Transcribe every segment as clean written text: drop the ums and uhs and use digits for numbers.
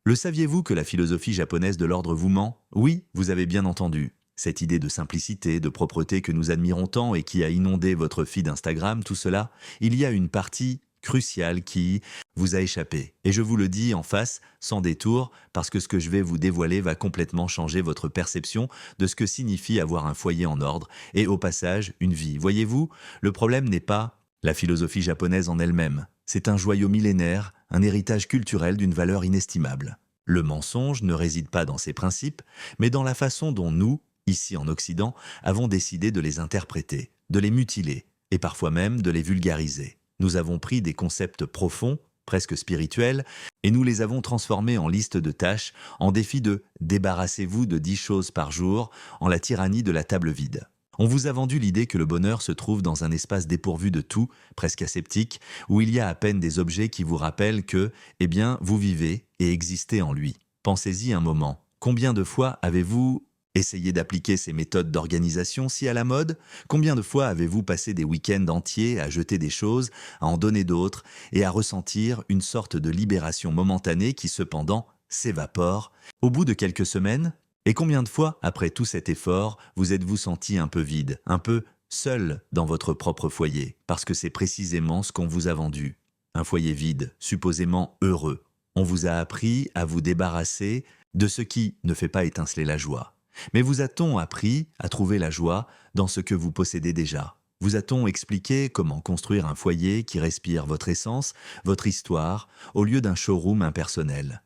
Le saviez-vous que la philosophie japonaise de l'ordre vous ment? Oui, vous avez bien entendu. Cette idée de simplicité, de propreté que nous admirons tant et qui a inondé votre feed Instagram, tout cela, il y a une partie cruciale qui vous a échappé. Et je vous le dis en face, sans détour, parce que ce que je vais vous dévoiler va complètement changer votre perception de ce que signifie avoir un foyer en ordre et au passage une vie. Voyez-vous, le problème n'est pas la philosophie japonaise en elle-même. C'est un joyau millénaire, un héritage culturel d'une valeur inestimable. Le mensonge ne réside pas dans ses principes, mais dans la façon dont nous, ici en Occident, avons décidé de les interpréter, de les mutiler, et parfois même de les vulgariser. Nous avons pris des concepts profonds, presque spirituels, et nous les avons transformés en liste de tâches, en défi de «débarrassez-vous de 10 choses par jour», en la tyrannie de la table vide. On vous a vendu l'idée que le bonheur se trouve dans un espace dépourvu de tout, presque aseptique, où il y a à peine des objets qui vous rappellent que, eh bien, vous vivez et existez en lui. Pensez-y un moment. Combien de fois avez-vous essayé d'appliquer ces méthodes d'organisation si à la mode? Combien de fois avez-vous passé des week-ends entiers à jeter des choses, à en donner d'autres et à ressentir une sorte de libération momentanée qui cependant s'évapore au bout de quelques semaines? Et combien de fois, après tout cet effort, vous êtes-vous senti un peu vide, un peu seul dans votre propre foyer, parce que c'est précisément ce qu'on vous a vendu. Un foyer vide, supposément heureux. On vous a appris à vous débarrasser de ce qui ne fait pas étinceler la joie. Mais vous a-t-on appris à trouver la joie dans ce que vous possédez déjà? Vous a-t-on expliqué comment construire un foyer qui respire votre essence, votre histoire, au lieu d'un showroom impersonnel?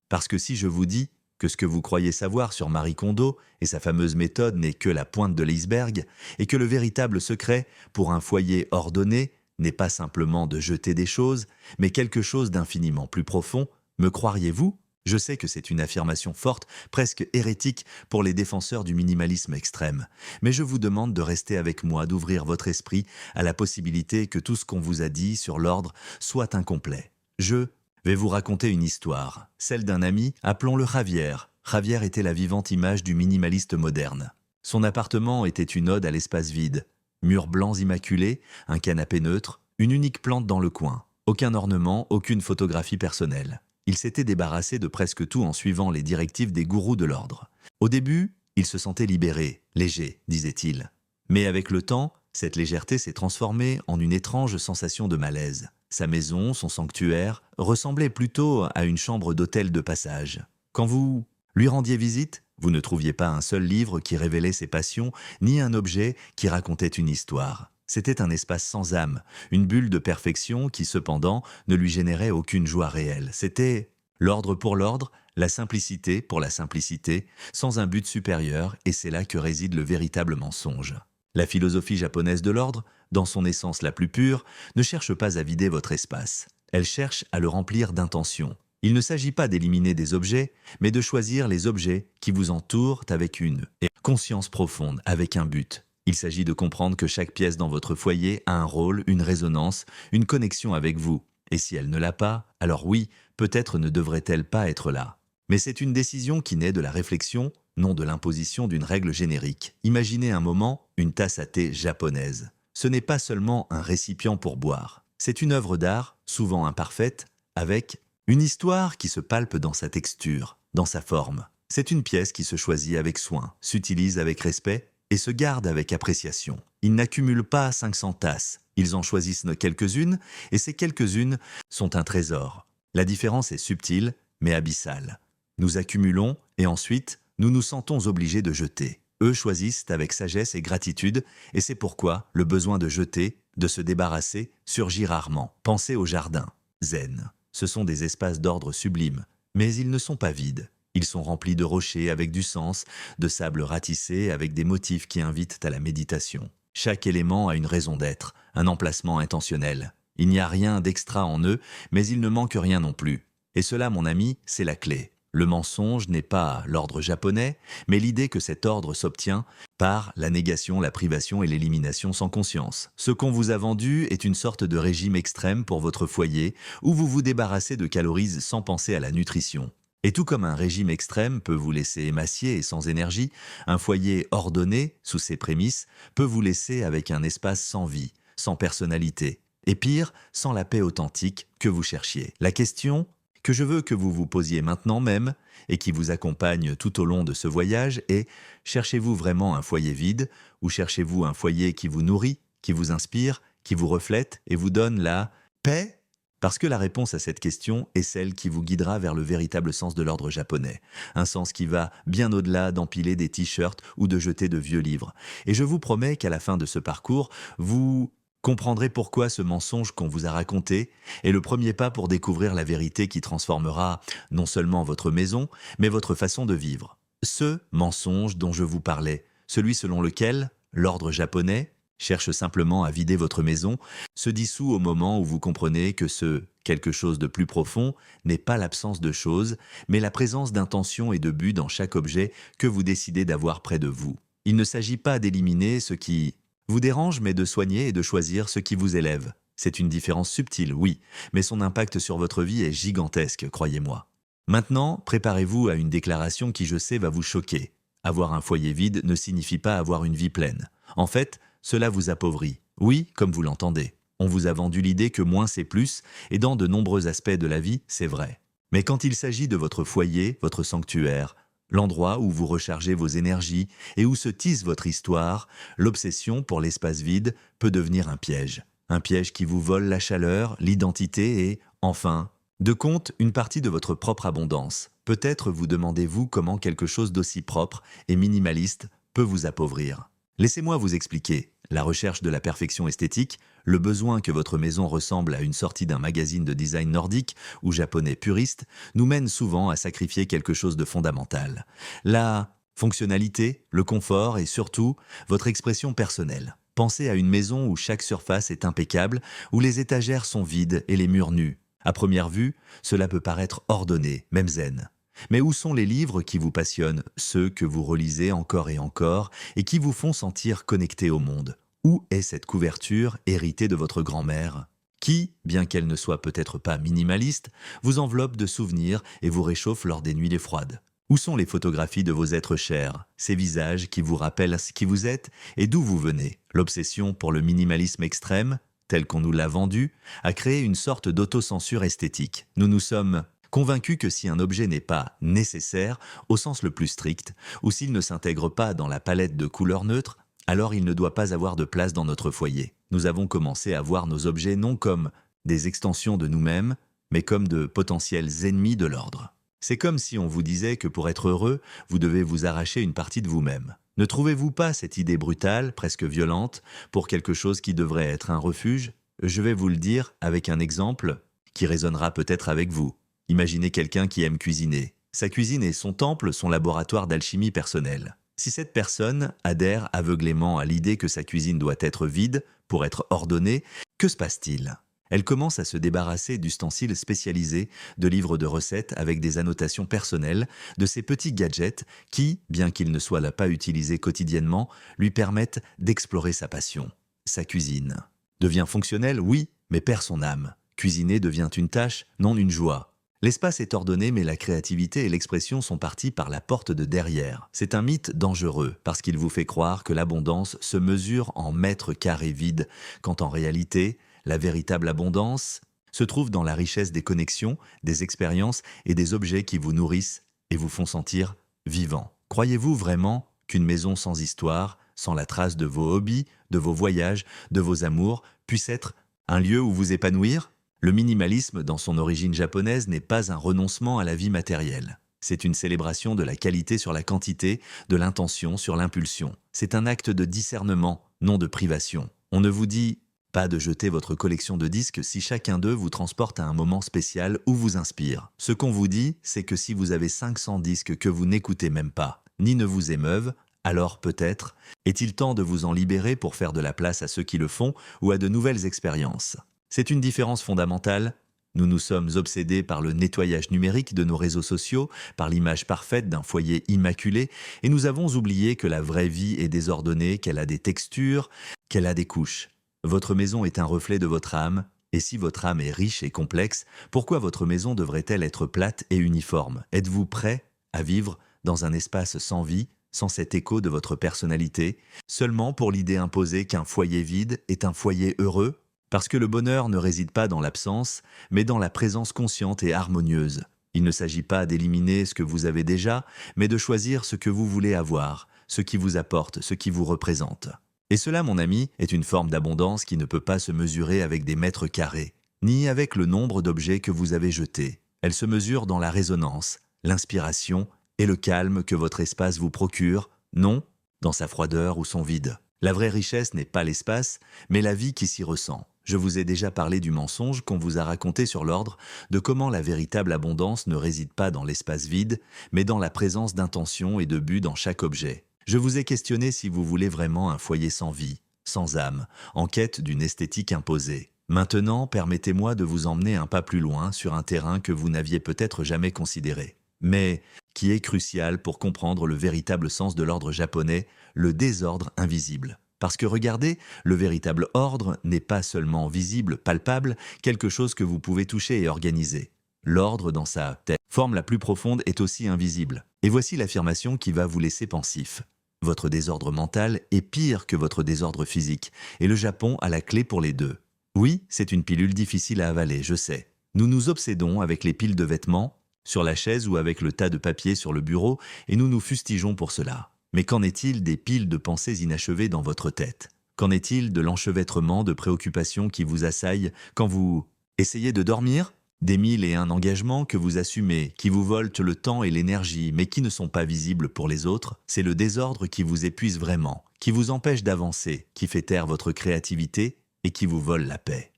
Parce que si je vous dis que ce que vous croyez savoir sur Marie Kondo et sa fameuse méthode n'est que la pointe de l'iceberg, et que le véritable secret pour un foyer ordonné n'est pas simplement de jeter des choses, mais quelque chose d'infiniment plus profond, me croiriez-vous? Je sais que c'est une affirmation forte, presque hérétique pour les défenseurs du minimalisme extrême, mais je vous demande de rester avec moi, d'ouvrir votre esprit à la possibilité que tout ce qu'on vous a dit sur l'ordre soit incomplet. Je vais vous raconter une histoire, celle d'un ami, appelons-le Javier. Javier était la vivante image du minimaliste moderne. Son appartement était une ode à l'espace vide. Murs blancs immaculés, un canapé neutre, une unique plante dans le coin. Aucun ornement, aucune photographie personnelle. Il s'était débarrassé de presque tout en suivant les directives des gourous de l'ordre. Au début, il se sentait libéré, léger, disait-il. Mais avec le temps, cette légèreté s'est transformée en une étrange sensation de malaise. Sa maison, son sanctuaire, ressemblaient plutôt à une chambre d'hôtel de passage. Quand vous lui rendiez visite, vous ne trouviez pas un seul livre qui révélait ses passions, ni un objet qui racontait une histoire. C'était un espace sans âme, une bulle de perfection qui cependant ne lui générait aucune joie réelle. C'était l'ordre pour l'ordre, la simplicité pour la simplicité, sans un but supérieur, et c'est là que réside le véritable mensonge. La philosophie japonaise de l'ordre, dans son essence la plus pure, ne cherche pas à vider votre espace. Elle cherche à le remplir d'intention. Il ne s'agit pas d'éliminer des objets, mais de choisir les objets qui vous entourent avec une conscience profonde, avec un but. Il s'agit de comprendre que chaque pièce dans votre foyer a un rôle, une résonance, une connexion avec vous. Et si elle ne l'a pas, alors oui, peut-être ne devrait-elle pas être là. Mais c'est une décision qui naît de la réflexion, non de l'imposition d'une règle générique. Imaginez un moment une tasse à thé japonaise. Ce n'est pas seulement un récipient pour boire. C'est une œuvre d'art, souvent imparfaite, avec une histoire qui se palpe dans sa texture, dans sa forme. C'est une pièce qui se choisit avec soin, s'utilise avec respect et se garde avec appréciation. Ils n'accumulent pas 500 tasses, ils en choisissent quelques-unes, et ces quelques-unes sont un trésor. La différence est subtile, mais abyssale. Nous accumulons, et ensuite, nous nous sentons obligés de jeter. Eux choisissent avec sagesse et gratitude, et c'est pourquoi le besoin de jeter, de se débarrasser, surgit rarement. Pensez au jardin. Zen. Ce sont des espaces d'ordre sublime, mais ils ne sont pas vides. Ils sont remplis de rochers avec du sens, de sable ratissé avec des motifs qui invitent à la méditation. Chaque élément a une raison d'être, un emplacement intentionnel. Il n'y a rien d'extra en eux, mais il ne manque rien non plus. Et cela, mon ami, c'est la clé. Le mensonge n'est pas l'ordre japonais, mais l'idée que cet ordre s'obtient par la négation, la privation et l'élimination sans conscience. Ce qu'on vous a vendu est une sorte de régime extrême pour votre foyer, où vous vous débarrassez de calories sans penser à la nutrition. Et tout comme un régime extrême peut vous laisser émacié et sans énergie, un foyer ordonné, sous ses prémices, peut vous laisser avec un espace sans vie, sans personnalité. Et pire, sans la paix authentique que vous cherchiez. La question que je veux que vous vous posiez maintenant même et qui vous accompagne tout au long de ce voyage est: cherchez-vous vraiment un foyer vide ou cherchez-vous un foyer qui vous nourrit, qui vous inspire, qui vous reflète et vous donne la paix? Parce que la réponse à cette question est celle qui vous guidera vers le véritable sens de l'ordre japonais. Un sens qui va bien au-delà d'empiler des t-shirts ou de jeter de vieux livres. Et je vous promets qu'à la fin de ce parcours, vous comprendrez pourquoi ce mensonge qu'on vous a raconté est le premier pas pour découvrir la vérité qui transformera non seulement votre maison, mais votre façon de vivre. Ce mensonge dont je vous parlais, celui selon lequel l'ordre japonais cherche simplement à vider votre maison, se dissout au moment où vous comprenez que ce quelque chose de plus profond n'est pas l'absence de choses, mais la présence d'intention et de but dans chaque objet que vous décidez d'avoir près de vous. Il ne s'agit pas d'éliminer ce qui vous dérange, mais de soigner et de choisir ce qui vous élève. C'est une différence subtile, oui, mais son impact sur votre vie est gigantesque, croyez-moi. Maintenant, préparez-vous à une déclaration qui, je sais, va vous choquer. Avoir un foyer vide ne signifie pas avoir une vie pleine. En fait, cela vous appauvrit. Oui, comme vous l'entendez. On vous a vendu l'idée que moins c'est plus, et dans de nombreux aspects de la vie, c'est vrai. Mais quand il s'agit de votre foyer, votre sanctuaire, l'endroit où vous rechargez vos énergies et où se tisse votre histoire, l'obsession pour l'espace vide peut devenir un piège. Un piège qui vous vole la chaleur, l'identité et, enfin, de compte une partie de votre propre abondance. Peut-être vous demandez-vous comment quelque chose d'aussi propre et minimaliste peut vous appauvrir. Laissez-moi vous expliquer. La recherche de la perfection esthétique, le besoin que votre maison ressemble à une sortie d'un magazine de design nordique ou japonais puriste, nous mène souvent à sacrifier quelque chose de fondamental. La fonctionnalité, le confort et surtout votre expression personnelle. Pensez à une maison où chaque surface est impeccable, où les étagères sont vides et les murs nus. À première vue, cela peut paraître ordonné, même zen. Mais où sont les livres qui vous passionnent, ceux que vous relisez encore et encore et qui vous font sentir connecté au monde? Où est cette couverture héritée de votre grand-mère qui, bien qu'elle ne soit peut-être pas minimaliste, vous enveloppe de souvenirs et vous réchauffe lors des nuits froides? Où sont les photographies de vos êtres chers, ces visages qui vous rappellent ce qui vous êtes et d'où vous venez? L'obsession pour le minimalisme extrême, tel qu'on nous l'a vendu, a créé une sorte d'autocensure esthétique. Nous nous sommes convaincus que si un objet n'est pas nécessaire, au sens le plus strict, ou s'il ne s'intègre pas dans la palette de couleurs neutres, alors il ne doit pas avoir de place dans notre foyer. Nous avons commencé à voir nos objets non comme des extensions de nous-mêmes, mais comme de potentiels ennemis de l'ordre. C'est comme si on vous disait que pour être heureux, vous devez vous arracher une partie de vous-même. Ne trouvez-vous pas cette idée brutale, presque violente, pour quelque chose qui devrait être un refuge? Je vais vous le dire avec un exemple qui résonnera peut-être avec vous. Imaginez quelqu'un qui aime cuisiner. Sa cuisine est son temple, son laboratoire d'alchimie personnelle. Si cette personne adhère aveuglément à l'idée que sa cuisine doit être vide pour être ordonnée, que se passe-t-il? Elle commence à se débarrasser d'ustensiles spécialisés, de livres de recettes avec des annotations personnelles, de ces petits gadgets qui, bien qu'ils ne soient là pas utilisés quotidiennement, lui permettent d'explorer sa passion. Sa cuisine devient fonctionnelle, oui, mais perd son âme. Cuisiner devient une tâche, non une joie. L'espace est ordonné, mais la créativité et l'expression sont parties par la porte de derrière. C'est un mythe dangereux, parce qu'il vous fait croire que l'abondance se mesure en mètres carrés vides, quand en réalité, la véritable abondance se trouve dans la richesse des connexions, des expériences et des objets qui vous nourrissent et vous font sentir vivant. Croyez-vous vraiment qu'une maison sans histoire, sans la trace de vos hobbies, de vos voyages, de vos amours, puisse être un lieu où vous épanouir? Le minimalisme, dans son origine japonaise, n'est pas un renoncement à la vie matérielle. C'est une célébration de la qualité sur la quantité, de l'intention sur l'impulsion. C'est un acte de discernement, non de privation. On ne vous dit pas de jeter votre collection de disques si chacun d'eux vous transporte à un moment spécial ou vous inspire. Ce qu'on vous dit, c'est que si vous avez 500 disques que vous n'écoutez même pas, ni ne vous émeuvent, alors peut-être est-il temps de vous en libérer pour faire de la place à ceux qui le font ou à de nouvelles expériences. C'est une différence fondamentale. Nous nous sommes obsédés par le nettoyage numérique de nos réseaux sociaux, par l'image parfaite d'un foyer immaculé, et nous avons oublié que la vraie vie est désordonnée, qu'elle a des textures, qu'elle a des couches. Votre maison est un reflet de votre âme, et si votre âme est riche et complexe, pourquoi votre maison devrait-elle être plate et uniforme? Êtes-vous prêt à vivre dans un espace sans vie, sans cet écho de votre personnalité, seulement pour l'idée imposée qu'un foyer vide est un foyer heureux? Parce que le bonheur ne réside pas dans l'absence, mais dans la présence consciente et harmonieuse. Il ne s'agit pas d'éliminer ce que vous avez déjà, mais de choisir ce que vous voulez avoir, ce qui vous apporte, ce qui vous représente. Et cela, mon ami, est une forme d'abondance qui ne peut pas se mesurer avec des mètres carrés, ni avec le nombre d'objets que vous avez jetés. Elle se mesure dans la résonance, l'inspiration et le calme que votre espace vous procure, non dans sa froideur ou son vide. La vraie richesse n'est pas l'espace, mais la vie qui s'y ressent. Je vous ai déjà parlé du mensonge qu'on vous a raconté sur l'ordre, de comment la véritable abondance ne réside pas dans l'espace vide, mais dans la présence d'intention et de but dans chaque objet. Je vous ai questionné si vous voulez vraiment un foyer sans vie, sans âme, en quête d'une esthétique imposée. Maintenant, permettez-moi de vous emmener un pas plus loin sur un terrain que vous n'aviez peut-être jamais considéré, mais qui est crucial pour comprendre le véritable sens de l'ordre japonais, le désordre invisible. Parce que regardez, le véritable ordre n'est pas seulement visible, palpable, quelque chose que vous pouvez toucher et organiser. L'ordre, dans sa forme la plus profonde, est aussi invisible. Et voici l'affirmation qui va vous laisser pensif. Votre désordre mental est pire que votre désordre physique, et le Japon a la clé pour les deux. Oui, c'est une pilule difficile à avaler, je sais. Nous nous obsédons avec les piles de vêtements, sur la chaise ou avec le tas de papier sur le bureau, et nous nous fustigeons pour cela. Mais qu'en est-il des piles de pensées inachevées dans votre tête? Qu'en est-il de l'enchevêtrement de préoccupations qui vous assaillent quand vous essayez de dormir? Des 1001 engagements que vous assumez, qui vous volent le temps et l'énergie, mais qui ne sont pas visibles pour les autres, c'est le désordre qui vous épuise vraiment, qui vous empêche d'avancer, qui fait taire votre créativité et qui vous vole la paix.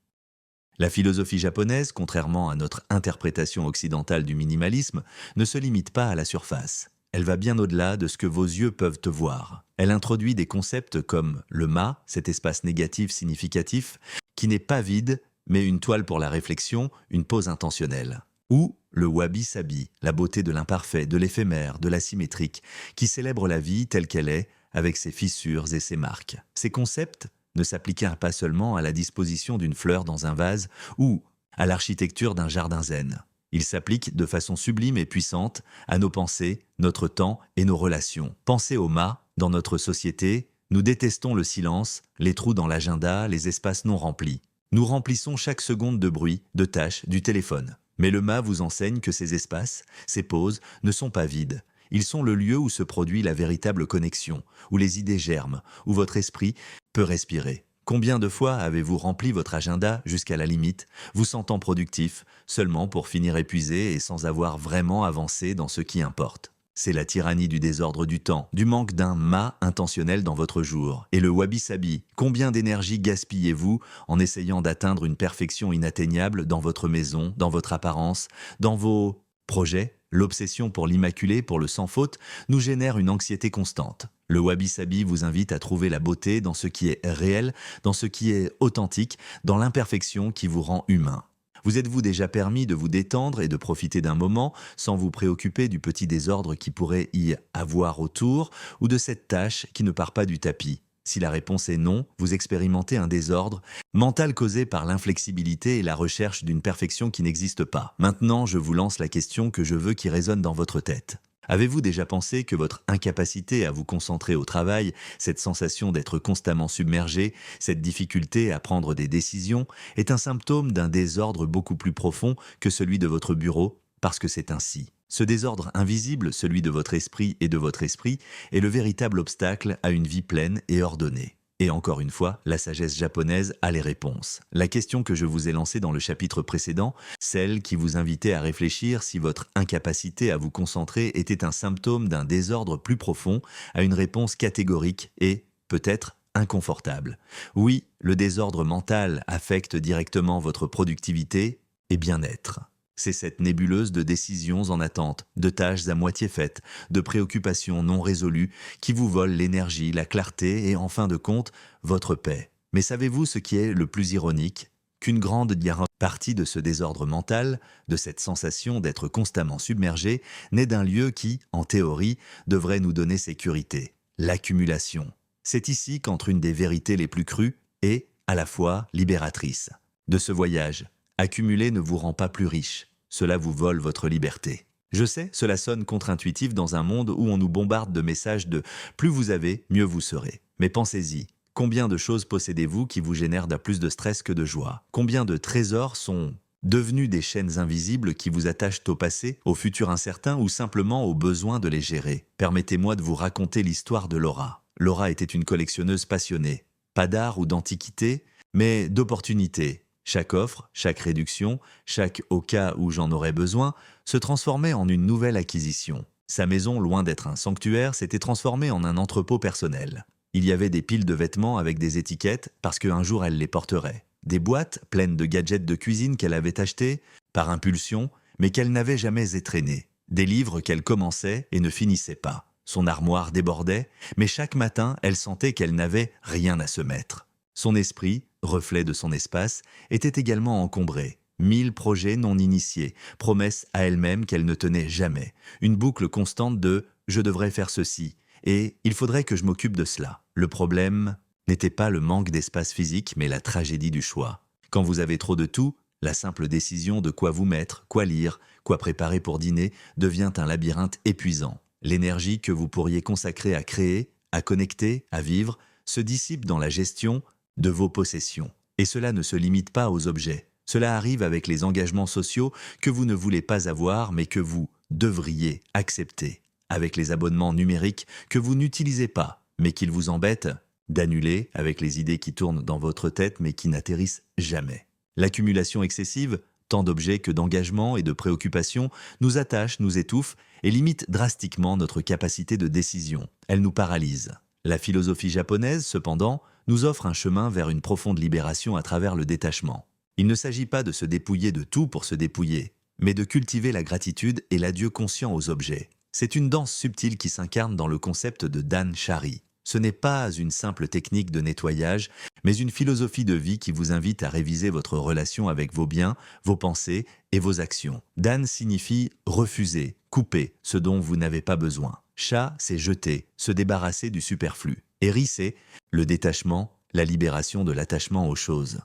La philosophie japonaise, contrairement à notre interprétation occidentale du minimalisme, ne se limite pas à la surface. Elle va bien au-delà de ce que vos yeux peuvent te voir. Elle introduit des concepts comme le ma, cet espace négatif significatif, qui n'est pas vide, mais une toile pour la réflexion, une pause intentionnelle. Ou le wabi-sabi, la beauté de l'imparfait, de l'éphémère, de l'asymétrique, qui célèbre la vie telle qu'elle est, avec ses fissures et ses marques. Ces concepts ne s'appliquaient pas seulement à la disposition d'une fleur dans un vase ou à l'architecture d'un jardin zen. Ils s'appliquent de façon sublime et puissante à nos pensées, notre temps et nos relations. Pensez au ma, dans notre société, nous détestons le silence, les trous dans l'agenda, les espaces non remplis. Nous remplissons chaque seconde de bruit, de tâches, du téléphone. Mais le ma vous enseigne que ces espaces, ces pauses, ne sont pas vides. Ils sont le lieu où se produit la véritable connexion, où les idées germent, où votre esprit peut respirer. Combien de fois avez-vous rempli votre agenda jusqu'à la limite, vous sentant productif, seulement pour finir épuisé et sans avoir vraiment avancé dans ce qui importe? C'est la tyrannie du désordre du temps, du manque d'un ma intentionnel dans votre jour. Et le wabi-sabi, combien d'énergie gaspillez-vous en essayant d'atteindre une perfection inatteignable dans votre maison, dans votre apparence, dans vos projets? L'obsession pour l'immaculé, pour le sans faute, nous génère une anxiété constante. Le wabi-sabi vous invite à trouver la beauté dans ce qui est réel, dans ce qui est authentique, dans l'imperfection qui vous rend humain. Vous êtes-vous déjà permis de vous détendre et de profiter d'un moment sans vous préoccuper du petit désordre qui pourrait y avoir autour ou de cette tâche qui ne part pas du tapis? Si la réponse est non, vous expérimentez un désordre mental causé par l'inflexibilité et la recherche d'une perfection qui n'existe pas. Maintenant, je vous lance la question que je veux qui résonne dans votre tête. Avez-vous déjà pensé que votre incapacité à vous concentrer au travail, cette sensation d'être constamment submergé, cette difficulté à prendre des décisions, est un symptôme d'un désordre beaucoup plus profond que celui de votre bureau, parce que c'est ainsi? Ce désordre invisible, celui de votre esprit et de votre esprit, est le véritable obstacle à une vie pleine et ordonnée. Et encore une fois, la sagesse japonaise a les réponses. La question que je vous ai lancée dans le chapitre précédent, celle qui vous invitait à réfléchir si votre incapacité à vous concentrer était un symptôme d'un désordre plus profond, a une réponse catégorique et, peut-être, inconfortable. Oui, le désordre mental affecte directement votre productivité et bien-être. C'est cette nébuleuse de décisions en attente, de tâches à moitié faites, de préoccupations non résolues qui vous volent l'énergie, la clarté et en fin de compte, votre paix. Mais savez-vous ce qui est le plus ironique? Qu'une grande partie de ce désordre mental, de cette sensation d'être constamment submergé, naît d'un lieu qui, en théorie, devrait nous donner sécurité: l'accumulation. C'est ici qu'entre une des vérités les plus crues et, à la fois, libératrice. De ce voyage, accumuler ne vous rend pas plus riche. Cela vous vole votre liberté. Je sais, cela sonne contre-intuitif dans un monde où on nous bombarde de messages de « plus vous avez, mieux vous serez ». Mais pensez-y, Combien de choses possédez-vous qui vous génèrent plus de stress que de joie? Combien de trésors sont devenus des chaînes invisibles qui vous attachent au passé, au futur incertain ou simplement au besoin de les gérer? Permettez-moi de vous raconter l'histoire de Laura. Laura était une collectionneuse passionnée. Pas d'art ou d'antiquité, mais d'opportunités. Chaque offre, chaque réduction, chaque au cas où j'en aurais besoin, se transformait en une nouvelle acquisition. Sa maison, loin d'être un sanctuaire, s'était transformée en un entrepôt personnel. Il y avait des piles de vêtements avec des étiquettes parce qu'un jour elle les porterait. Des boîtes pleines de gadgets de cuisine qu'elle avait achetés par impulsion, mais qu'elle n'avait jamais étrennées. Des livres qu'elle commençait et ne finissait pas. Son armoire débordait, mais chaque matin, elle sentait qu'elle n'avait rien à se mettre. Son esprit, reflet de son espace, était également encombré. 1000 projets non initiés, promesses à elle-même qu'elle ne tenait jamais. Une boucle constante de « je devrais faire ceci » et « il faudrait que je m'occupe de cela ». Le problème n'était pas le manque d'espace physique, mais la tragédie du choix. Quand vous avez trop de tout, la simple décision de quoi vous mettre, quoi lire, quoi préparer pour dîner devient un labyrinthe épuisant. L'énergie que vous pourriez consacrer à créer, à connecter, à vivre, se dissipe dans la gestion de vos possessions. Et cela ne se limite pas aux objets. Cela arrive avec les engagements sociaux que vous ne voulez pas avoir mais que vous devriez accepter. Avec les abonnements numériques que vous n'utilisez pas mais qu'ils vous embêtent d'annuler, avec les idées qui tournent dans votre tête mais qui n'atterrissent jamais. L'accumulation excessive, tant d'objets que d'engagements et de préoccupations, nous attache, nous étouffe et limite drastiquement notre capacité de décision. Elle nous paralyse. La philosophie japonaise, cependant, nous offre un chemin vers une profonde libération à travers le détachement. Il ne s'agit pas de se dépouiller de tout pour se dépouiller, mais de cultiver la gratitude et l'adieu conscient aux objets. C'est une danse subtile qui s'incarne dans le concept de Dan Shari. Ce n'est pas une simple technique de nettoyage, mais une philosophie de vie qui vous invite à réviser votre relation avec vos biens, vos pensées et vos actions. Dan signifie refuser, couper ce dont vous n'avez pas besoin. Sha, c'est jeter, se débarrasser du superflu. Et Ri, c'est le détachement, la libération de l'attachement aux choses.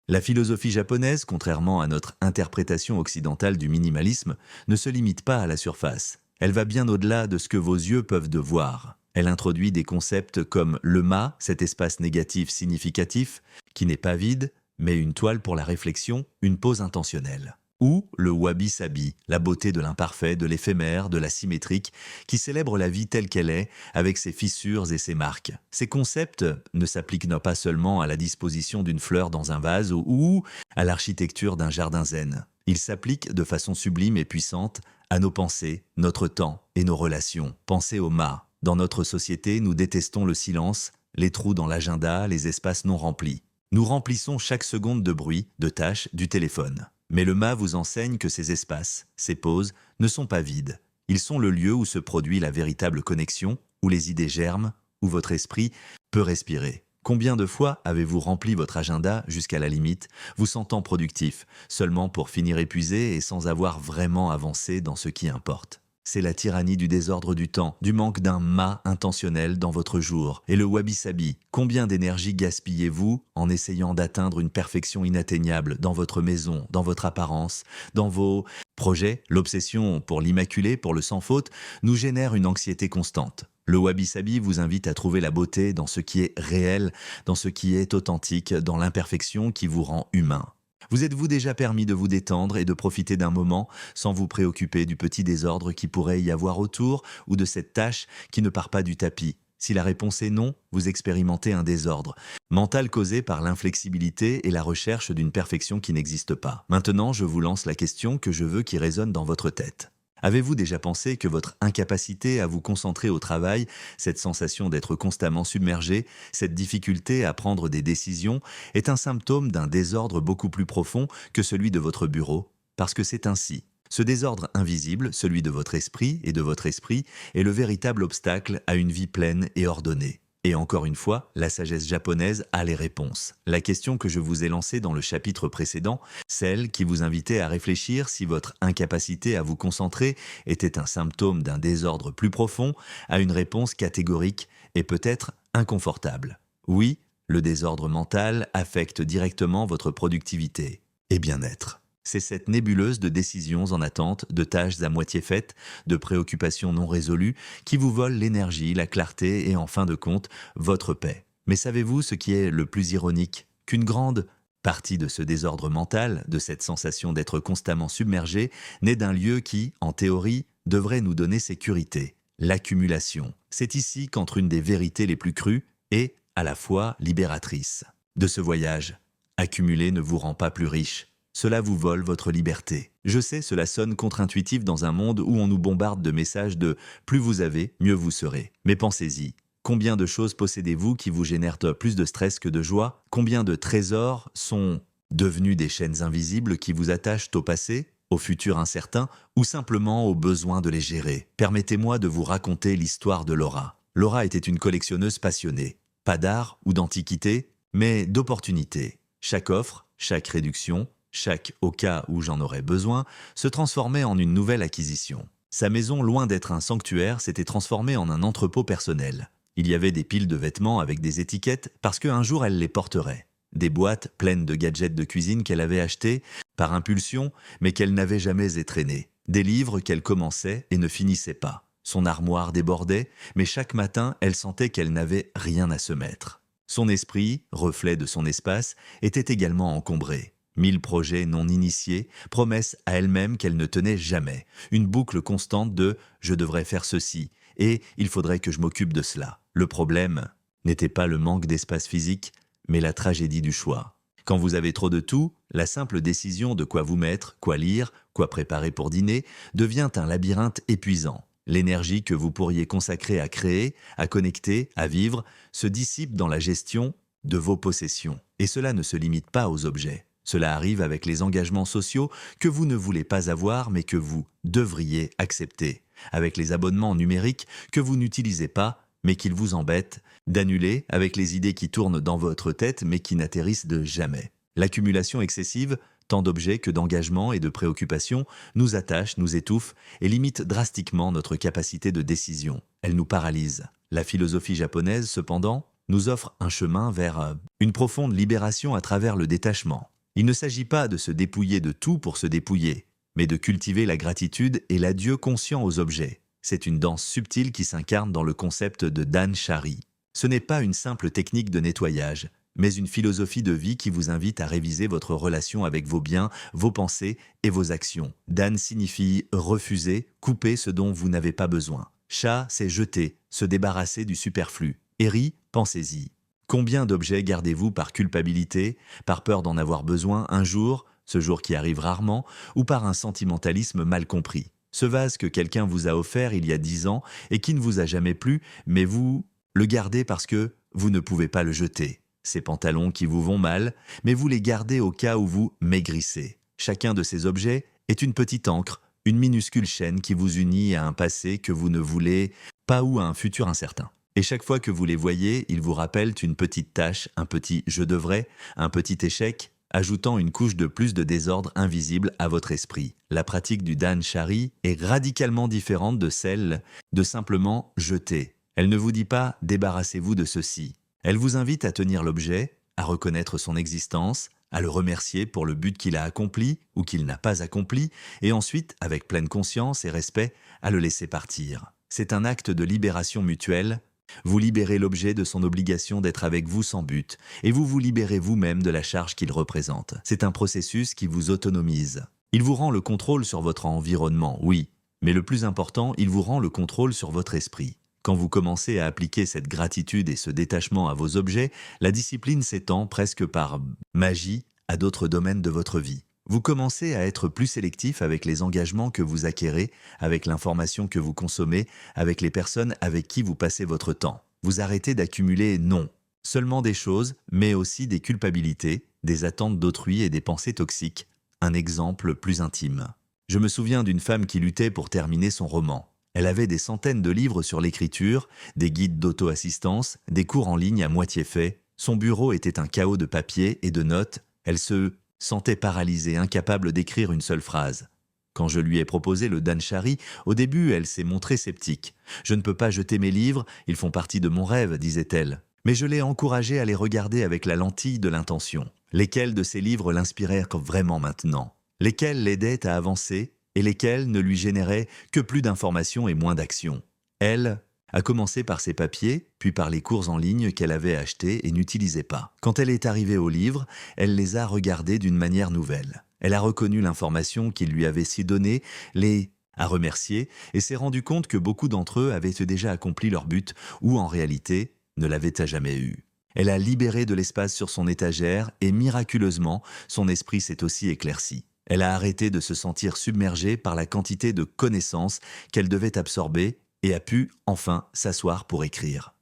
La philosophie japonaise, contrairement à notre interprétation occidentale du minimalisme, ne se limite pas à la surface. Elle va bien au-delà de ce que vos yeux peuvent voir. Elle introduit des concepts comme le ma, cet espace négatif significatif, qui n'est pas vide, mais une toile pour la réflexion, une pause intentionnelle. Ou le wabi-sabi, la beauté de l'imparfait, de l'éphémère, de la symétrique, qui célèbre la vie telle qu'elle est, avec ses fissures et ses marques. Ces concepts ne s'appliquent pas seulement à la disposition d'une fleur dans un vase ou à l'architecture d'un jardin zen. Ils s'appliquent de façon sublime et puissante à nos pensées, notre temps et nos relations. Pensez au ma. Dans notre société, nous détestons le silence, les trous dans l'agenda, les espaces non remplis. Nous remplissons chaque seconde de bruit, de tâches, du téléphone. Mais le ma vous enseigne que ces espaces, ces pauses, ne sont pas vides. Ils sont le lieu où se produit la véritable connexion, où les idées germent, où votre esprit peut respirer. Combien de fois avez-vous rempli votre agenda jusqu'à la limite, vous sentant productif, seulement pour finir épuisé et sans avoir vraiment avancé dans ce qui importe? C'est la tyrannie du désordre du temps, du manque d'un ma intentionnel dans votre jour. Et le wabi-sabi, combien d'énergie gaspillez-vous en essayant d'atteindre une perfection inatteignable dans votre maison, dans votre apparence, dans vos projets? L'obsession pour l'immaculé, pour le sans faute, nous génère une anxiété constante. Le wabi-sabi vous invite à trouver la beauté dans ce qui est réel, dans ce qui est authentique, dans l'imperfection qui vous rend humain. Vous êtes-vous déjà permis de vous détendre et de profiter d'un moment sans vous préoccuper du petit désordre qui pourrait y avoir autour ou de cette tâche qui ne part pas du tapis? Si la réponse est non, vous expérimentez un désordre mental causé par l'inflexibilité et la recherche d'une perfection qui n'existe pas. Maintenant, je vous lance la question que je veux qui résonne dans votre tête. Avez-vous déjà pensé que votre incapacité à vous concentrer au travail, cette sensation d'être constamment submergé, cette difficulté à prendre des décisions, est un symptôme d'un désordre beaucoup plus profond que celui de votre bureau? Parce que c'est ainsi. Ce désordre invisible, celui de votre esprit et de votre esprit, est le véritable obstacle à une vie pleine et ordonnée. Et encore une fois, la sagesse japonaise a les réponses. La question que je vous ai lancée dans le chapitre précédent, celle qui vous invitait à réfléchir si votre incapacité à vous concentrer était un symptôme d'un désordre plus profond, a une réponse catégorique et peut-être inconfortable. Oui, le désordre mental affecte directement votre productivité et bien-être. C'est cette nébuleuse de décisions en attente, de tâches à moitié faites, de préoccupations non résolues qui vous vole l'énergie, la clarté et en fin de compte, votre paix. Mais savez-vous ce qui est le plus ironique? Qu'une grande partie de ce désordre mental, de cette sensation d'être constamment submergé, naît d'un lieu qui, en théorie, devrait nous donner sécurité. L'accumulation. C'est ici qu'entre une des vérités les plus crues et, à la fois, libératrice. De ce voyage, accumuler ne vous rend pas plus riche. Cela vous vole votre liberté. Je sais, cela sonne contre-intuitif dans un monde où on nous bombarde de messages de « plus vous avez, mieux vous serez ». Mais pensez-y. Combien de choses possédez-vous qui vous génèrent plus de stress que de joie? Combien de trésors sont devenus des chaînes invisibles qui vous attachent au passé, au futur incertain ou simplement au besoin de les gérer? Permettez-moi de vous raconter l'histoire de Laura. Laura était une collectionneuse passionnée. Pas d'art ou d'antiquité, mais d'opportunités. Chaque offre, chaque réduction, chaque au cas où j'en aurais besoin, se transformait en une nouvelle acquisition. Sa maison, loin d'être un sanctuaire, s'était transformée en un entrepôt personnel. Il y avait des piles de vêtements avec des étiquettes parce qu'un jour elle les porterait. Des boîtes pleines de gadgets de cuisine qu'elle avait achetés par impulsion mais qu'elle n'avait jamais étrennées. Des livres qu'elle commençait et ne finissait pas. Son armoire débordait, mais chaque matin elle sentait qu'elle n'avait rien à se mettre. Son esprit, reflet de son espace, était également encombré. 1000 projets non initiés, promesses à elle-même qu'elle ne tenait jamais. Une boucle constante de « je devrais faire ceci » et « il faudrait que je m'occupe de cela ». Le problème n'était pas le manque d'espace physique, mais la tragédie du choix. Quand vous avez trop de tout, la simple décision de quoi vous mettre, quoi lire, quoi préparer pour dîner devient un labyrinthe épuisant. L'énergie que vous pourriez consacrer à créer, à connecter, à vivre, se dissipe dans la gestion de vos possessions. Et cela ne se limite pas aux objets. Cela arrive avec les engagements sociaux que vous ne voulez pas avoir mais que vous devriez accepter. Avec les abonnements numériques que vous n'utilisez pas mais qu'ils vous embêtent, d'annuler avec les idées qui tournent dans votre tête mais qui n'atterrissent de jamais. L'accumulation excessive, tant d'objets que d'engagements et de préoccupations, nous attache, nous étouffe et limite drastiquement notre capacité de décision. Elle nous paralyse. La philosophie japonaise, cependant, nous offre un chemin vers une profonde libération à travers le détachement. Il ne s'agit pas de se dépouiller de tout pour se dépouiller, mais de cultiver la gratitude et l'adieu conscient aux objets. C'est une danse subtile qui s'incarne dans le concept de Dan-shari. Ce n'est pas une simple technique de nettoyage, mais une philosophie de vie qui vous invite à réviser votre relation avec vos biens, vos pensées et vos actions. Dan signifie refuser, couper ce dont vous n'avez pas besoin. Sha, c'est jeter, se débarrasser du superflu. Eri, pensez-y. Combien d'objets gardez-vous par culpabilité, par peur d'en avoir besoin un jour, ce jour qui arrive rarement, ou par un sentimentalisme mal compris? Ce vase que quelqu'un vous a offert il y a 10 ans et qui ne vous a jamais plu, mais vous le gardez parce que vous ne pouvez pas le jeter. Ces pantalons qui vous vont mal, mais vous les gardez au cas où vous maigrissez. Chacun de ces objets est une petite encre, une minuscule chaîne qui vous unit à un passé que vous ne voulez pas ou à un futur incertain. Et chaque fois que vous les voyez, ils vous rappellent une petite tâche, un petit « je devrais », un petit échec, ajoutant une couche de plus de désordre invisible à votre esprit. La pratique du Dan-shari est radicalement différente de celle de simplement jeter. Elle ne vous dit pas « débarrassez-vous de ceci ». Elle vous invite à tenir l'objet, à reconnaître son existence, à le remercier pour le but qu'il a accompli ou qu'il n'a pas accompli, et ensuite, avec pleine conscience et respect, à le laisser partir. C'est un acte de libération mutuelle. Vous libérez l'objet de son obligation d'être avec vous sans but, et vous vous libérez vous-même de la charge qu'il représente. C'est un processus qui vous autonomise. Il vous rend le contrôle sur votre environnement, oui, mais le plus important, il vous rend le contrôle sur votre esprit. Quand vous commencez à appliquer cette gratitude et ce détachement à vos objets, la discipline s'étend presque par magie à d'autres domaines de votre vie. Vous commencez à être plus sélectif avec les engagements que vous acquérez, avec l'information que vous consommez, avec les personnes avec qui vous passez votre temps. Vous arrêtez d'accumuler non seulement des choses, mais aussi des culpabilités, des attentes d'autrui et des pensées toxiques. Un exemple plus intime. Je me souviens d'une femme qui luttait pour terminer son roman. Elle avait des centaines de livres sur l'écriture, des guides d'auto-assistance, des cours en ligne à moitié faits. Son bureau était un chaos de papier et de notes. Elle se sentait paralysée, incapable d'écrire une seule phrase. Quand je lui ai proposé le Dan-shari, au début, elle s'est montrée sceptique. « Je ne peux pas jeter mes livres, ils font partie de mon rêve », disait-elle. Mais je l'ai encouragée à les regarder avec la lentille de l'intention. Lesquels de ces livres l'inspirèrent vraiment maintenant? Lesquels l'aidaient à avancer et lesquels ne lui généraient que plus d'informations et moins d'action? Elle à commencer par ses papiers, puis par les cours en ligne qu'elle avait achetés et n'utilisait pas. Quand elle est arrivée aux livres, elle les a regardés d'une manière nouvelle. Elle a reconnu l'information qu'il lui avait si donnée, les a remerciés et s'est rendu compte que beaucoup d'entre eux avaient déjà accompli leur but ou en réalité ne l'avaient jamais eu. Elle a libéré de l'espace sur son étagère et miraculeusement, son esprit s'est aussi éclairci. Elle a arrêté de se sentir submergée par la quantité de connaissances qu'elle devait absorber et a pu, enfin, s'asseoir pour écrire.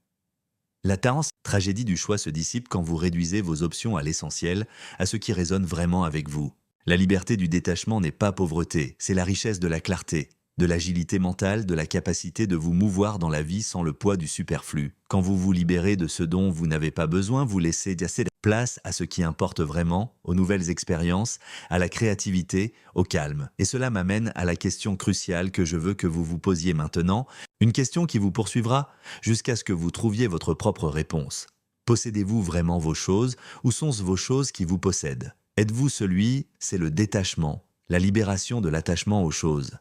La tragédie du choix se dissipe quand vous réduisez vos options à l'essentiel, à ce qui résonne vraiment avec vous. La liberté du détachement n'est pas pauvreté, c'est la richesse de la clarté, de l'agilité mentale, de la capacité de vous mouvoir dans la vie sans le poids du superflu. Quand vous vous libérez de ce dont vous n'avez pas besoin, vous laissez assez de place à ce qui importe vraiment, aux nouvelles expériences, à la créativité, au calme. Et cela m'amène à la question cruciale que je veux que vous vous posiez maintenant, une question qui vous poursuivra jusqu'à ce que vous trouviez votre propre réponse. Possédez-vous vraiment vos choses ou sont-ce vos choses qui vous possèdent? Êtes-vous c'est le détachement, la libération de l'attachement aux choses.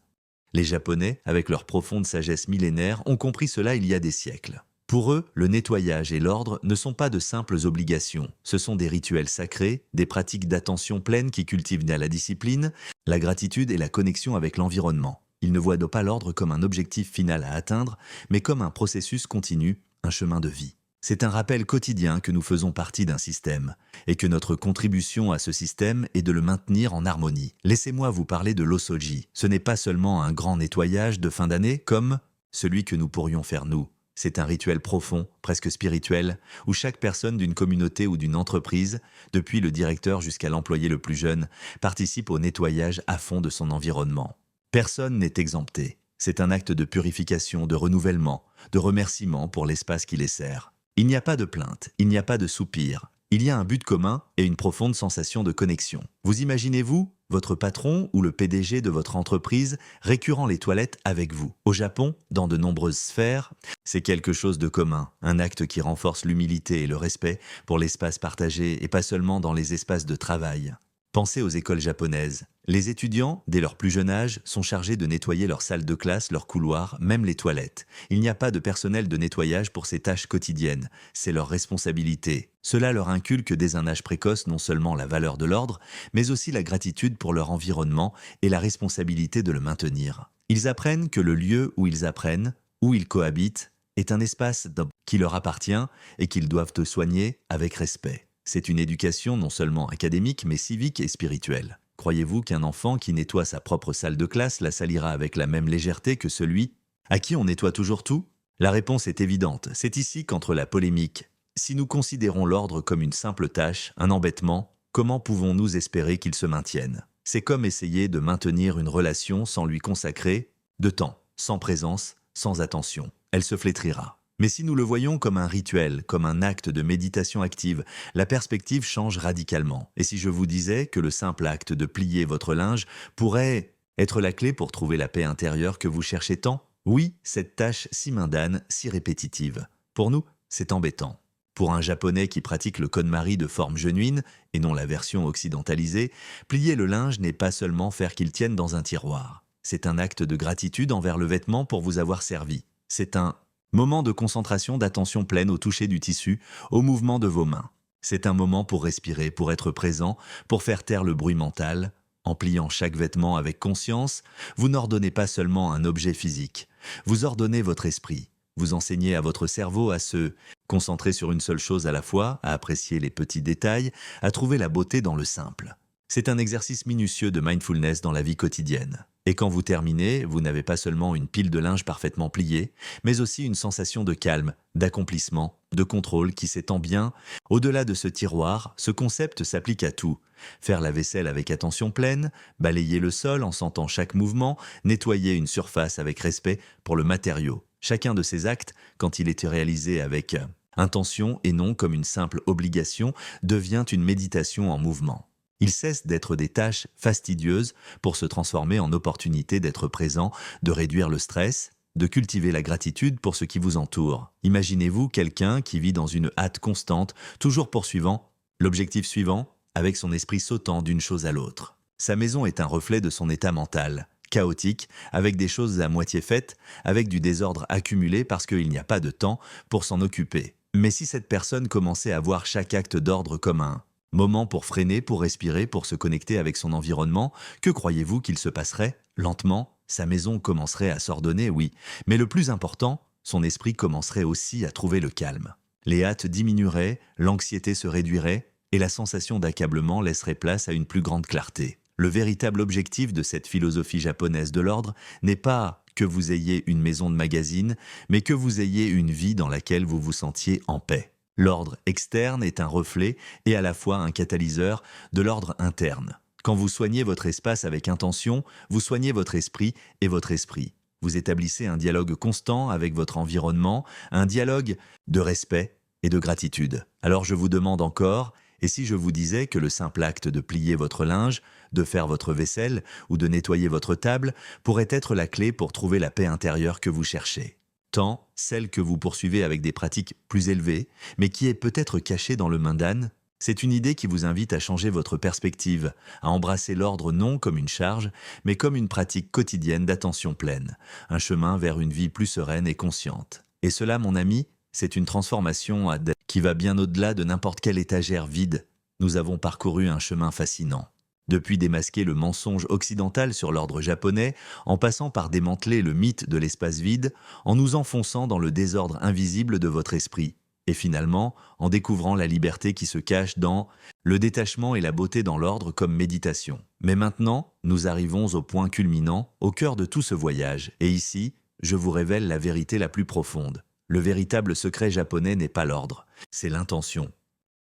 Les Japonais, avec leur profonde sagesse millénaire, ont compris cela il y a des siècles. Pour eux, le nettoyage et l'ordre ne sont pas de simples obligations, ce sont des rituels sacrés, des pratiques d'attention pleine qui cultivent la discipline, la gratitude et la connexion avec l'environnement. Ils ne voient pas l'ordre comme un objectif final à atteindre, mais comme un processus continu, un chemin de vie. C'est un rappel quotidien que nous faisons partie d'un système et que notre contribution à ce système est de le maintenir en harmonie. Laissez-moi vous parler de l'Osoji. Ce n'est pas seulement un grand nettoyage de fin d'année comme celui que nous pourrions faire nous. C'est un rituel profond, presque spirituel, où chaque personne d'une communauté ou d'une entreprise, depuis le directeur jusqu'à l'employé le plus jeune, participe au nettoyage à fond de son environnement. Personne n'est exempté. C'est un acte de purification, de renouvellement, de remerciement pour l'espace qui les sert. Il n'y a pas de plainte, il n'y a pas de soupir. Il y a un but commun et une profonde sensation de connexion. Vous imaginez-vous, votre patron ou le PDG de votre entreprise récurrent les toilettes avec vous. Au Japon, dans de nombreuses sphères, c'est quelque chose de commun, un acte qui renforce l'humilité et le respect pour l'espace partagé et pas seulement dans les espaces de travail. Pensez aux écoles japonaises. Les étudiants, dès leur plus jeune âge, sont chargés de nettoyer leurs salles de classe, leurs couloirs, même les toilettes. Il n'y a pas de personnel de nettoyage pour ces tâches quotidiennes. C'est leur responsabilité. Cela leur inculque dès un âge précoce non seulement la valeur de l'ordre, mais aussi la gratitude pour leur environnement et la responsabilité de le maintenir. Ils apprennent que le lieu où ils apprennent, où ils cohabitent, est un espace qui leur appartient et qu'ils doivent soigner avec respect. C'est une éducation non seulement académique, mais civique et spirituelle. Croyez-vous qu'un enfant qui nettoie sa propre salle de classe la salira avec la même légèreté que celui à qui on nettoie toujours tout? La réponse est évidente, c'est ici qu'entre la polémique. Si nous considérons l'ordre comme une simple tâche, un embêtement, comment pouvons-nous espérer qu'il se maintienne? C'est comme essayer de maintenir une relation sans lui consacrer de temps, sans présence, sans attention. Elle se flétrira. Mais si nous le voyons comme un rituel, comme un acte de méditation active, la perspective change radicalement. Et si je vous disais que le simple acte de plier votre linge pourrait être la clé pour trouver la paix intérieure que vous cherchez tant? Oui, cette tâche si mundane, si répétitive. Pour nous, c'est embêtant. Pour un Japonais qui pratique le KonMari de forme genuine, et non la version occidentalisée, plier le linge n'est pas seulement faire qu'il tienne dans un tiroir. C'est un acte de gratitude envers le vêtement pour vous avoir servi. C'est un moment de concentration, d'attention pleine au toucher du tissu, au mouvement de vos mains. C'est un moment pour respirer, pour être présent, pour faire taire le bruit mental. En pliant chaque vêtement avec conscience, vous n'ordonnez pas seulement un objet physique, vous ordonnez votre esprit. Vous enseignez à votre cerveau à se concentrer sur une seule chose à la fois, à apprécier les petits détails, à trouver la beauté dans le simple. C'est un exercice minutieux de mindfulness dans la vie quotidienne. Et quand vous terminez, vous n'avez pas seulement une pile de linge parfaitement pliée, mais aussi une sensation de calme, d'accomplissement, de contrôle qui s'étend bien. Au-delà de ce tiroir, ce concept s'applique à tout. Faire la vaisselle avec attention pleine, balayer le sol en sentant chaque mouvement, nettoyer une surface avec respect pour le matériau. Chacun de ces actes, quand il est réalisé avec intention et non comme une simple obligation, devient une méditation en mouvement. Il cesse d'être des tâches fastidieuses pour se transformer en opportunité d'être présent, de réduire le stress, de cultiver la gratitude pour ce qui vous entoure. Imaginez-vous quelqu'un qui vit dans une hâte constante, toujours poursuivant l'objectif suivant, avec son esprit sautant d'une chose à l'autre. Sa maison est un reflet de son état mental. chaotique, avec des choses à moitié faites, avec du désordre accumulé parce qu'il n'y a pas de temps pour s'en occuper. Mais si cette personne commençait à voir chaque acte d'ordre comme un moment pour freiner, pour respirer, pour se connecter avec son environnement, que croyez-vous qu'il se passerait? Lentement, sa maison commencerait à s'ordonner, oui. Mais le plus important, son esprit commencerait aussi à trouver le calme. Les hâtes diminueraient, l'anxiété se réduirait, et la sensation d'accablement laisserait place à une plus grande clarté. Le véritable objectif de cette philosophie japonaise de l'ordre n'est pas que vous ayez une maison de magazine, mais que vous ayez une vie dans laquelle vous vous sentiez en paix. L'ordre externe est un reflet et à la fois un catalyseur de l'ordre interne. Quand vous soignez votre espace avec intention, vous soignez votre esprit et votre esprit. Vous établissez un dialogue constant avec votre environnement, un dialogue de respect et de gratitude. Alors je vous demande encore, et si je vous disais que le simple acte de plier votre linge, de faire votre vaisselle ou de nettoyer votre table pourrait être la clé pour trouver la paix intérieure que vous cherchez? Tant celle que vous poursuivez avec des pratiques plus élevées, mais qui est peut-être cachée dans le mundane, c'est une idée qui vous invite à changer votre perspective, à embrasser l'ordre non comme une charge, mais comme une pratique quotidienne d'attention pleine, un chemin vers une vie plus sereine et consciente. Et cela, mon ami, c'est une transformation qui va bien au-delà de n'importe quelle étagère vide. Nous avons parcouru un chemin fascinant. Depuis démasquer le mensonge occidental sur l'ordre japonais, en passant par démanteler le mythe de l'espace vide, en nous enfonçant dans le désordre invisible de votre esprit, et finalement en découvrant la liberté qui se cache dans le détachement et la beauté dans l'ordre comme méditation. Mais maintenant, nous arrivons au point culminant, au cœur de tout ce voyage, et ici, je vous révèle la vérité la plus profonde. Le véritable secret japonais n'est pas l'ordre, c'est l'intention.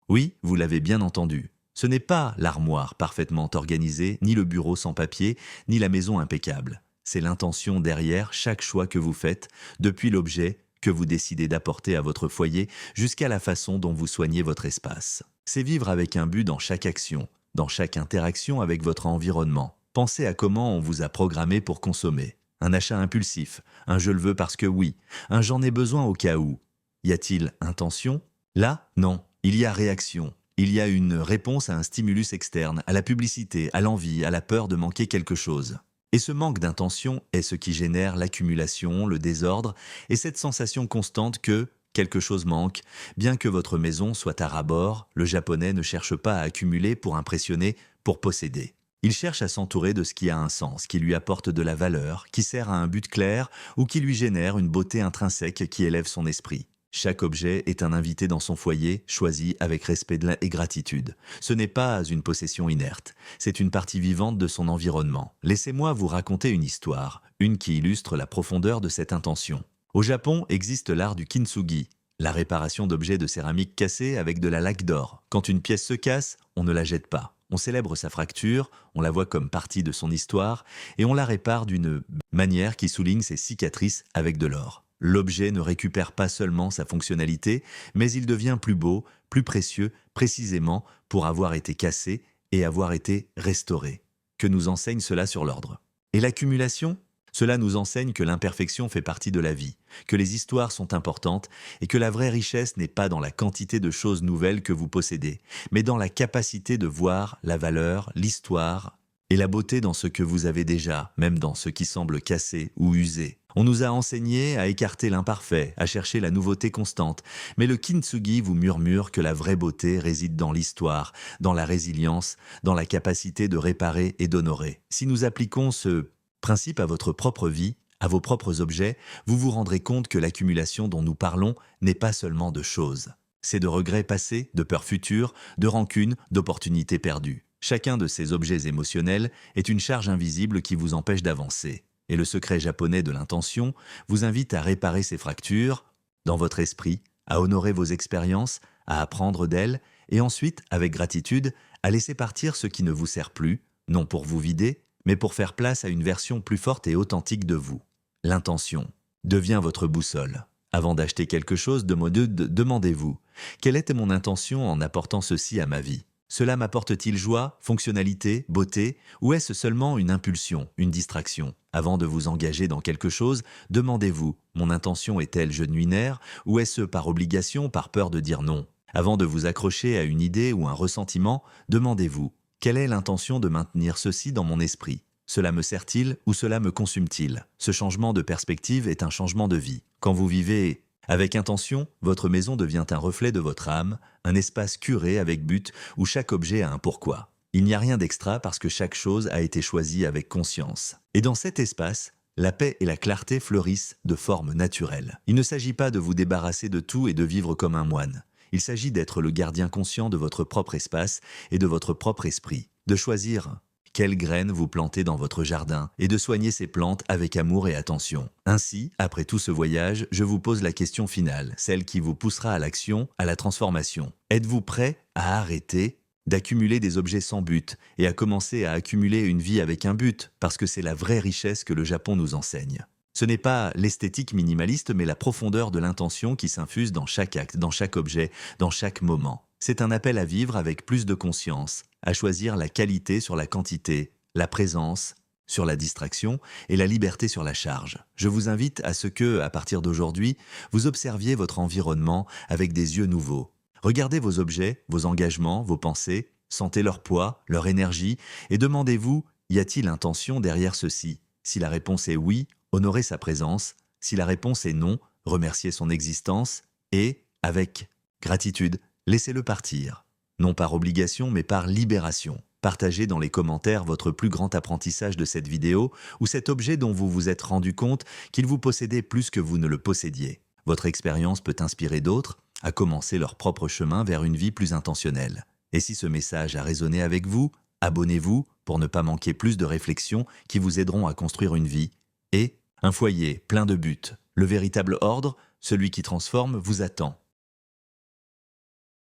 Oui, vous l'avez bien entendu. Ce n'est pas l'armoire parfaitement organisée, ni le bureau sans papier, ni la maison impeccable. C'est l'intention derrière chaque choix que vous faites, depuis l'objet que vous décidez d'apporter à votre foyer jusqu'à la façon dont vous soignez votre espace. C'est vivre avec un but dans chaque action, dans chaque interaction avec votre environnement. Pensez à comment on vous a programmé pour consommer. Un achat impulsif, un je le veux parce que oui, un j'en ai besoin au cas où. Y a-t-il intention? Là, non. Il y a réaction. Il y a une réponse à un stimulus externe, à la publicité, à l'envie, à la peur de manquer quelque chose. Et ce manque d'intention est ce qui génère l'accumulation, le désordre et cette sensation constante que quelque chose manque. Bien que votre maison soit à ras-bord, le japonais ne cherche pas à accumuler pour impressionner, pour posséder. Il cherche à s'entourer de ce qui a un sens, qui lui apporte de la valeur, qui sert à un but clair ou qui lui génère une beauté intrinsèque qui élève son esprit. Chaque objet est un invité dans son foyer, choisi avec respect et gratitude. Ce n'est pas une possession inerte, c'est une partie vivante de son environnement. Laissez-moi vous raconter une histoire, une qui illustre la profondeur de cette intention. Au Japon existe l'art du kintsugi, la réparation d'objets de céramique cassés avec de la laque d'or. Quand une pièce se casse, on ne la jette pas. On célèbre sa fracture, on la voit comme partie de son histoire, et on la répare d'une manière qui souligne ses cicatrices avec de l'or. L'objet ne récupère pas seulement sa fonctionnalité, mais il devient plus beau, plus précieux, précisément pour avoir été cassé et avoir été restauré. Que nous enseigne cela sur l'ordre? Et l'accumulation? Cela nous enseigne que l'imperfection fait partie de la vie, que les histoires sont importantes et que la vraie richesse n'est pas dans la quantité de choses nouvelles que vous possédez, mais dans la capacité de voir la valeur, l'histoire et la beauté dans ce que vous avez déjà, même dans ce qui semble cassé ou usé. On nous a enseigné à écarter l'imparfait, à chercher la nouveauté constante, mais le kintsugi vous murmure que la vraie beauté réside dans l'histoire, dans la résilience, dans la capacité de réparer et d'honorer. Si nous appliquons ce principe à votre propre vie, à vos propres objets, vous vous rendrez compte que l'accumulation dont nous parlons n'est pas seulement de choses. C'est de regrets passés, de peurs futures, de rancunes, d'opportunités perdues. Chacun de ces objets émotionnels est une charge invisible qui vous empêche d'avancer. Et le secret japonais de l'intention vous invite à réparer ces fractures dans votre esprit, à honorer vos expériences, à apprendre d'elles, et ensuite, avec gratitude, à laisser partir ce qui ne vous sert plus, non pour vous vider, mais pour faire place à une version plus forte et authentique de vous. L'intention devient votre boussole. Avant d'acheter quelque chose, demandez-vous « Quelle était mon intention en apportant ceci à ma vie ?» Cela m'apporte-t-il joie, fonctionnalité, beauté, ou est-ce seulement une impulsion, une distraction? Avant de vous engager dans quelque chose, demandez-vous « Mon intention est-elle genuinaire ou est-ce par obligation, par peur de dire non ?» Avant de vous accrocher à une idée ou un ressentiment, demandez-vous « Quelle est l'intention de maintenir ceci dans mon esprit ?» Cela me sert-il ou cela me consume-t-il? Ce changement de perspective est un changement de vie. Quand vous vivez avec intention, votre maison devient un reflet de votre âme, un espace curé avec but où chaque objet a un pourquoi. Il n'y a rien d'extra parce que chaque chose a été choisie avec conscience. Et dans cet espace, la paix et la clarté fleurissent de forme naturelle. Il ne s'agit pas de vous débarrasser de tout et de vivre comme un moine. Il s'agit d'être le gardien conscient de votre propre espace et de votre propre esprit, de choisir quelles graines vous plantez dans votre jardin et de soigner ces plantes avec amour et attention. Ainsi, après tout ce voyage, je vous pose la question finale, celle qui vous poussera à l'action, à la transformation. Êtes-vous prêt à arrêter d'accumuler des objets sans but et à commencer à accumuler une vie avec un but, parce que c'est la vraie richesse que le Japon nous enseigne. Ce n'est pas l'esthétique minimaliste, mais la profondeur de l'intention qui s'infuse dans chaque acte, dans chaque objet, dans chaque moment. C'est un appel à vivre avec plus de conscience, à choisir la qualité sur la quantité, la présence sur la distraction et la liberté sur la charge. Je vous invite à ce que, à partir d'aujourd'hui, vous observiez votre environnement avec des yeux nouveaux. Regardez vos objets, vos engagements, vos pensées, sentez leur poids, leur énergie et demandez-vous, y a-t-il intention derrière ceci? Si la réponse est oui, honorez sa présence. Si la réponse est non, remerciez son existence et, avec gratitude, laissez-le partir. Non par obligation, mais par libération. Partagez dans les commentaires votre plus grand apprentissage de cette vidéo ou cet objet dont vous vous êtes rendu compte qu'il vous possédait plus que vous ne le possédiez. Votre expérience peut inspirer d'autres à commencer leur propre chemin vers une vie plus intentionnelle. Et si ce message a résonné avec vous, abonnez-vous pour ne pas manquer plus de réflexions qui vous aideront à construire une vie et un foyer plein de buts. Le véritable ordre, celui qui transforme, vous attend.